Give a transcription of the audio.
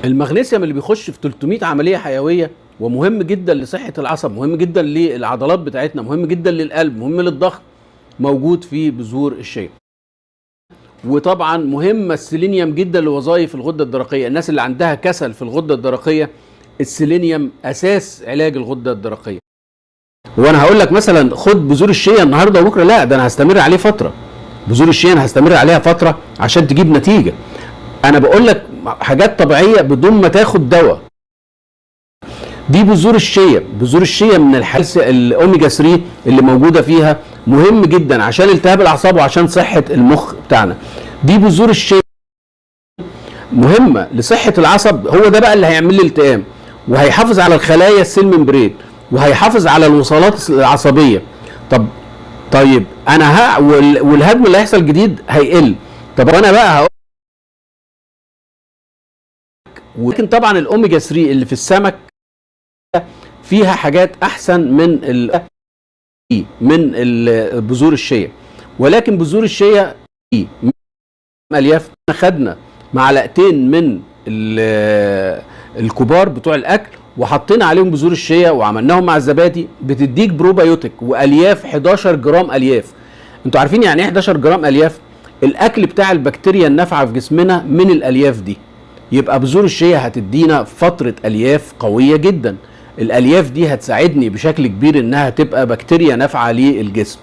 المغنيسيوم اللي بيخش في 300 عمليه حيويه ومهم جدا لصحه العصب، مهم جدا للعضلات بتاعتنا، مهم جدا للقلب، مهم للضغط، موجود في بذور الشيا. وطبعا مهم السيلينيوم جدا لوظائف الغده الدرقيه. الناس اللي عندها كسل في الغده الدرقيه، السيلينيوم اساس علاج الغده الدرقيه. وانا هقول لك مثلا خد بذور الشيا النهارده وبكره، لا، ده انا هستمر عليه فتره. بذور الشيا انا هستمر عليها فتره عشان تجيب نتيجه. انا بقول لك حاجات طبيعيه بدون ما تاخد دواء. دي بذور الشيا. بذور الشيا من الحاجات الاوميجا 3 اللي موجوده فيها، مهم جدا عشان التهاب الاعصاب وعشان صحه المخ بتاعنا. دي بذور الشيا مهمه لصحه العصب، هو ده بقى اللي هيعمل لي التئام، وهيحافظ على الخلايا السيل ممبرين، وهيحافظ على الوصلات العصبيه. طيب انا والهدم اللي هيحصل جديد هيقل. طب انا بقى هقول، ولكن طبعا الاوميجا 3 اللي في السمك فيها حاجات احسن من بذور الشيا. ولكن بذور الشيا الياف، خدنا معلقتين من الكبار بتوع الاكل وحطينا عليهم بذور الشيا وعملناهم مع الزبادي، بتديك بروبيوتيك والياف. 11 جرام الياف. انتوا عارفين يعني ايه 11 جرام الياف؟ الاكل بتاع البكتيريا النافعه في جسمنا من الالياف دي. يبقى بذور الشيا هتدينا فتره الياف قويه جدا. الالياف دي هتساعدني بشكل كبير انها تبقى بكتيريا نافعه للجسم.